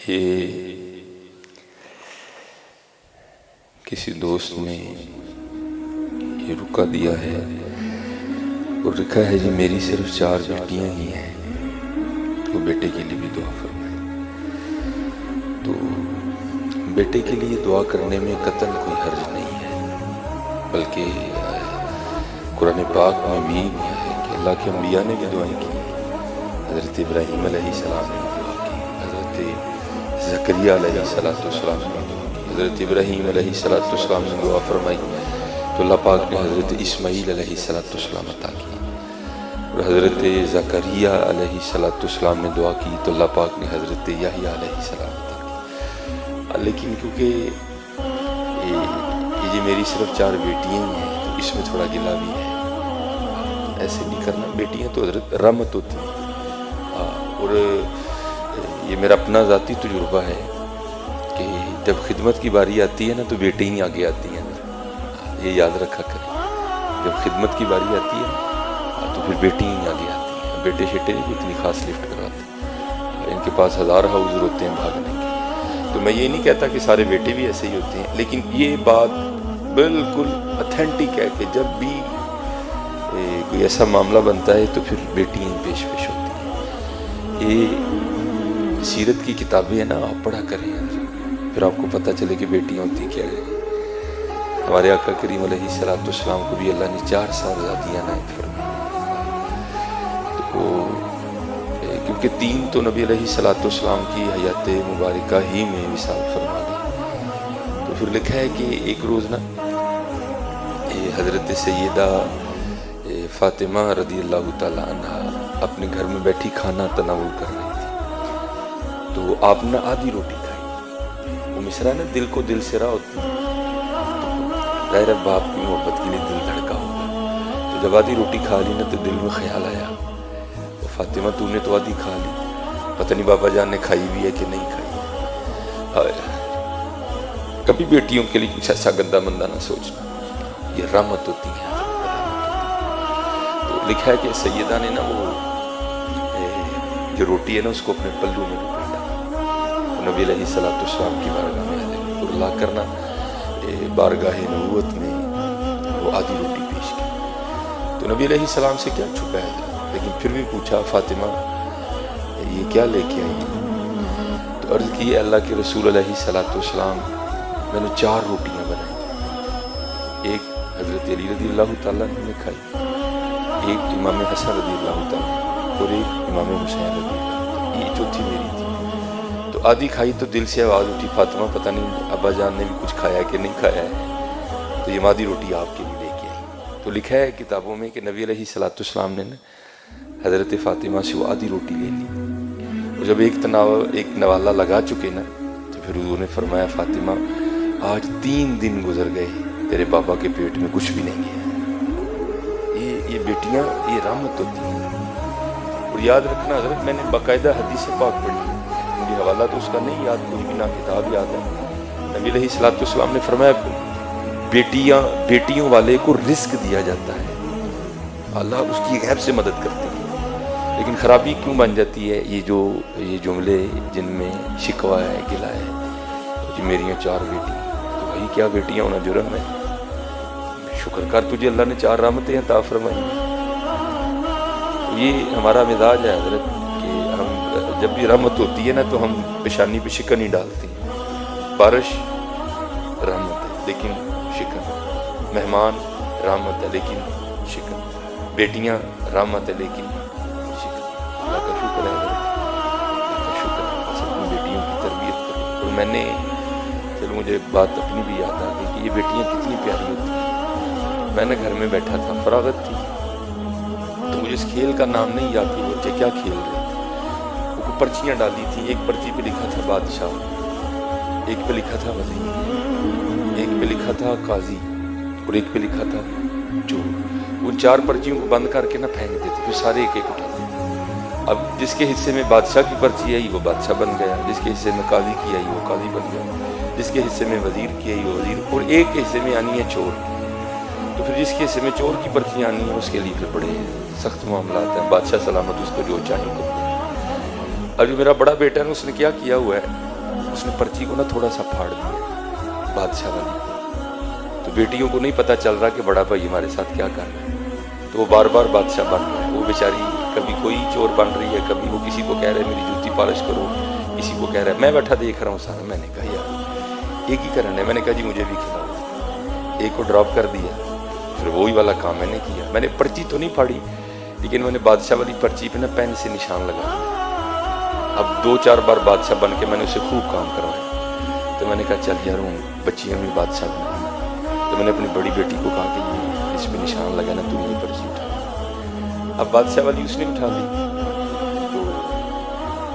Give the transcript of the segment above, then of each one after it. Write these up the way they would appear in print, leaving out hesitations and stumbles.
یہ کسی دوست نے یہ رکا دیا ہے اور لکھا ہے جی میری صرف 4 بیٹیاں ہی ہیں، تو بیٹے کے لیے بھی دعا فرمائیں۔ تو بیٹے کے لیے دعا کرنے میں قطعاً کوئی حرج نہیں ہے، بلکہ قرآن پاک میں بھی ہے کہ اللہ کے انبیاء نے بھی دعائیں کی۔ حضرت ابراہیم علیہ السلام نے دعا کی، حضرت زکریا علیہ السلام نے دعا کی، حضرت ابراہیم علیہ السلام نے دعا فرمائی تو اللہ پاک نے حضرت اسماعیل علیہ السلام عطا کی، اور حضرت زکریا علیہ السلام نے دعا کی تو اللہ پاک نے حضرت یحییٰ علیہ السلام عطا کی۔ لیکن کیونکہ یہ میری صرف 4 بیٹیاں ہیں تو اس میں تھوڑا گلا بھی ہے، ایسے نہیں کرنا، بیٹیاں تو حضرت رحمت ہوتی ہیں۔ اور یہ میرا اپنا ذاتی تجربہ ہے کہ جب خدمت کی باری آتی ہے نا تو بیٹے ہی آگے آتی ہیں، یہ یاد رکھا کریں، جب خدمت کی باری آتی ہے تو پھر بیٹی ہی آگے آتی ہیں، بیٹے شیٹے نہیں اتنی خاص لفٹ کرواتے، ان کے پاس 1000 حوض ہوتے ہیں بھاگنے کے۔ تو میں یہ نہیں کہتا کہ سارے بیٹے بھی ایسے ہی ہوتے ہیں، لیکن یہ بات بالکل اتھینٹک ہے کہ جب بھی کوئی ایسا معاملہ بنتا ہے تو پھر بیٹیاں ہی پیش ہوتی ہیں۔ یہ سیرت کی کتابیں ہیں نا، آپ پڑھا کریں پھر آپ کو پتہ چلے کہ بیٹیاں ہوتی کیا ہے۔ ہمارے آقا کریم علیہ السلام کو بھی اللہ نے 4 صاحبزادیاں عنایت فرمائیں، تو کیونکہ 3 تو نبی علیہ السلام کی حیات مبارکہ ہی میں وصال فرما گئی، تو پھر لکھا ہے کہ ایک روز نا حضرت سیدہ فاطمہ رضی اللہ تعالیٰ عنہ اپنے گھر میں بیٹھی کھانا تناول کر رہی تھی، تو آپ نے آدھی روٹی کھائی۔ وہ مصرع نا دل کو دل سے راہ ہوتی ہے، ظاہر ہے باپ کی محبت کے لیے دل دھڑکا ہوگا، تو جب آدھی روٹی کھا لی نا تو دل میں خیال آیا فاطمہ تو نے تو آدھی کھا لی، پتہ نہیں بابا جان نے کھائی بھی ہے کہ نہیں کھائی۔ کبھی بیٹیوں کے لیے کچھ ایسا گندا مندہ نہ سوچنا، یہ رحمت ہوتی ہے۔ تو لکھا ہے کہ سیدہ نے نا وہ جو روٹی ہے نا اس کو اپنے پلو میں لپیٹا، نبی علیہ السلام کی بارگاہ میں حاضر اور لا کرنا بارگاہ نبوت میں وہ آدھی روٹی پیش کی۔ تو نبی علیہ السلام سے کیا چھپا ہے، لیکن پھر بھی پوچھا فاطمہ یہ کیا لے کے آئی؟ تو عرض کی اللہ کے رسول علیہ السلام میں نے 4 روٹیاں بنائی، ایک حضرت علی رضی اللہ تعالیٰ نے کھائی، ایک امام حسن رضی اللہ تعالیٰ اور ایک امام حسین رضی اللہ، یہ چوتھی میری تھی۔ تو آدھی کھائی تو دل سے آواز اٹھی فاطمہ پتہ نہیں ابا جان نے بھی کچھ کھایا کہ نہیں کھایا ہے، تو یہ آدھی روٹی آپ کے لیے لے کے آئی۔ تو لکھا ہے کتابوں میں کہ نبی علیہ السلام نے حضرت فاطمہ سے وہ آدھی روٹی لے لی، اور جب ایک نوالہ لگا چکے نا تو پھر حضور نے فرمایا فاطمہ آج 3 دن گزر گئے تیرے بابا کے پیٹ میں کچھ بھی نہیں گیا۔ یہ بیٹیاں یہ رحمت ہوتی ہیں۔ اور یاد رکھنا حضرت میں نے باقاعدہ حدیث پاک پڑھی، مجھے حوالہ تو اس کا نہیں یاد، کوئی بھی نہ کتاب یاد ہے، نبی علیہ السلام نے فرمایا بیٹیوں والے کو رزق دیا جاتا ہے، اللہ اس کی غیب سے مدد کرتے ہیں۔ لیکن خرابی کیوں بن جاتی ہے، یہ جملے جن میں شکوہ ہے، گلہ ہے، کہ میریاں 4 بیٹی، تو بھائی کیا بیٹیاں ہونا جرم ہے؟ شکر کر تجھے اللہ نے 4 رحمتیں عطا فرمائی۔ یہ ہمارا مزاج ہے حضرت کہ ہم جب بھی رحمت ہوتی ہے نا تو ہم پیشانی پہ شکن ہی ڈالتے ہیں۔ بارش رحمت ہے لیکن شکن، مہمان رحمت ہے لیکن شکن، بیٹیاں رحمت ہے لیکن شکن۔ اللہ کا شکر ہے حضرت، اللہ کا شکر ہے، بس اپنی بیٹیوں کی تربیت کریں۔ اور میں نے چلو مجھے بات اپنی بھی یاد آ گئی کہ یہ بیٹیاں کتنی پیاری ہوتی ہیں۔ میں نے گھر میں بیٹھا تھا، فراغت تھی، تو مجھے اس کھیل کا نام نہیں یاد کہ بچے کیا کھیل رہے تھے۔ وہ پرچیاں ڈالی تھیں، ایک پرچی پہ لکھا تھا بادشاہ، ایک پہ لکھا تھا وزیر، ایک پہ لکھا تھا قاضی، اور ایک پہ لکھا تھا چور۔ ان 4 پرچیوں کو بند کر کے نہ پھینک دیتے، پھر سارے ایک ایک اٹھاتے تھے۔ اب جس کے حصے میں بادشاہ کی پرچی آئی وہ بادشاہ بن گیا، جس کے حصے میں قاضی کی آئی وہ قاضی بن گیا، جس کے حصے میں وزیر کی آئی وہ وزیر، اور ایک کے حصے میں آنی ہے چور کی، تو پھر جس کے حصے میں چور کی پرچی آنی ہے اس کے لیے پھر بڑے سخت معاملات ہیں، بادشاہ سلامت اس کو جو چاہیے کرتے ہیں۔ اور جو میرا بڑا بیٹا ہے اس نے کیا ہوا ہے، اس نے پرچی کو نا تھوڑا سا پھاڑ دیا بادشاہ والی کو. تو بیٹیوں کو نہیں پتہ چل رہا کہ بڑا بھائی ہمارے ساتھ کیا کر رہا ہے. تو وہ بار بار بادشاہ بن رہا ہے. وہ بیچاری کبھی کوئی چور بن رہی ہے, کبھی وہ کسی کو کہہ رہے میری جوتی پالش کرو, کسی کو کہہ رہا ہے. میں بیٹھا دیکھ رہا ہوں سارا. میں نے کہا یار ایک ہی کرنا ہے. میں نے کہا جی مجھے بھی کھلاؤ. ایک کو ڈراپ کر دیا, پھر وہی والا کام میں نے کیا. میں نے پرچی تو نہیں پھاڑی, لیکن میں نے بادشاہ والی پرچی پہ نا پین سے نشان لگا دیا. اب 2-4 بار بادشاہ بن کے میں نے اسے خوب کام کروایا. تو میں نے کہا چل یار ہوں بچیاں بھی بادشاہ بنائی. تو میں نے اپنی بڑی بیٹی کو کہا کہ یہ اس پہ نشان لگا نا, تم یہ پرچی اٹھا. اب بادشاہ والی اس نے اٹھا لی, تو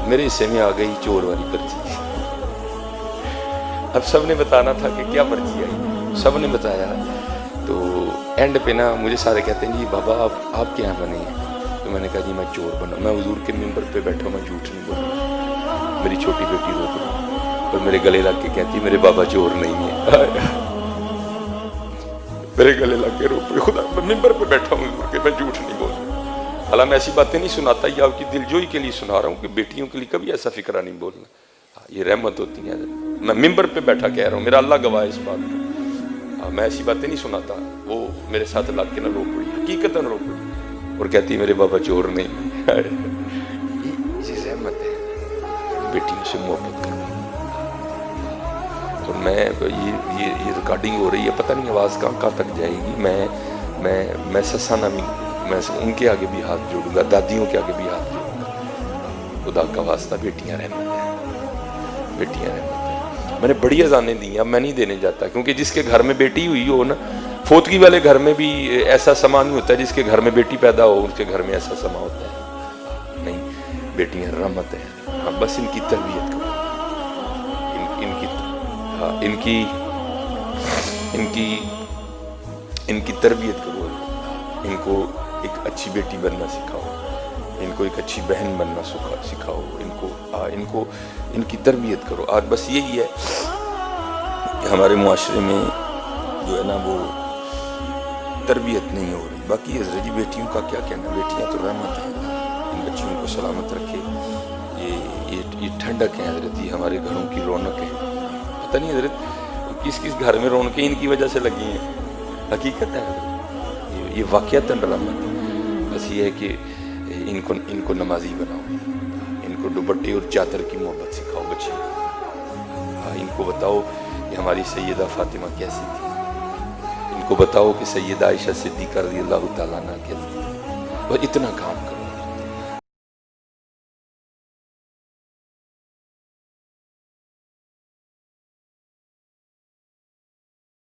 میرے حصے میں آ گئی چور والی پرچی. اب سب نے بتانا تھا کہ کیا پرچی آئی, سب نے بتایا. تو اینڈ پہ نا مجھے سارے کہتے ہیں جی بابا آپ کیا بنے ہیں. تو میں نے کہا جی میں چور بنا. میں حضور کے ممبر پہ بیٹھا, میں جھوٹ نہیں بولا. میری چھوٹی بیٹی رو پڑی اور میرے گلے لگ کے کہتی میرے بابا چور نہیں ہے. میرے گلے لگ کے رو پڑی. خدا میں ممبر پہ بیٹھا ہوں حضور کے, میں جھوٹ نہیں بول رہا. حالانکہ میں ایسی باتیں نہیں سناتا, یہ آپ کی دلجوئی کے لیے سنا رہا ہوں کہ بیٹیوں کے لیے کبھی ایسا فکرہ نہیں بولنا. یہ رحمت ہوتی ہے. میں ممبر پہ بیٹھا کہہ رہا ہوں, میرا اللہ گواہ ہے اس بات کا. میں ایسی باتیں نہیں سناتا. وہ میرے ساتھ لگ کے نہ رو پڑی, حقیقتاً رو پڑی, اور کہتی میرے بابا چور نہیں. یہ رحمت ہے بیٹیوں سے محبت کرنا. اور میں یہ ریکارڈنگ ہو رہی ہے, پتہ نہیں آواز کہاں تک جائے گی. میں سسانا بھی, میں ان کے آگے بھی ہاتھ جوڑوں گا, دادیوں کے آگے بھی ہاتھ جوڑوں گا. خدا کا واسطہ بیٹیاں رحمت ہیں, بیٹیاں رحمت ہیں. میں نے بڑی اذانیں دی ہیں, اب میں نہیں دینے جاتا, کیونکہ جس کے گھر میں بیٹی ہوئی ہو نا, فوتگی والے گھر میں بھی ایسا سما نہیں ہوتا ہے. جس کے گھر میں بیٹی پیدا ہو ان کے گھر میں ایسا سما ہوتا ہے نہیں. بیٹیاں رحمت ہیں. ہاں بس ان کی تربیت کرو, ان کی تربیت کرو. ان کو ایک اچھی بیٹی بننا سکھاؤ, ان کو ایک اچھی بہن بننا سکھاؤ. ان کی تربیت کرو. آج بس یہی ہے کہ ہمارے معاشرے میں جو ہے نا وہ تربیت نہیں ہو رہی. باقی حضرت جی بیٹیوں کا کیا کہنا, بیٹیاں تو رحمت ہیں. ان بچیوں کو سلامت رکھے. یہ ٹھنڈک ہے حضرت جی, ہمارے گھروں کی رونق ہے. پتہ نہیں حضرت کس گھر میں رونقیں ان کی وجہ سے لگی ہیں. حقیقت ہے حضرت, یہ واقعتاً رحمت ہے. بس یہ ہے کہ ان کو نمازی بناؤ, ان کو دوپٹے اور چادر کی محبت سکھاؤ بچیوں کو. ان کو بتاؤ کہ ہماری سیدہ فاطمہ کیسی تھی. ان کو بتاؤ کہ سیدہ عائشہ صدیقہ رضی اللہ تعالیٰ عنہ کیسی تھی. بس اتنا کام کرو.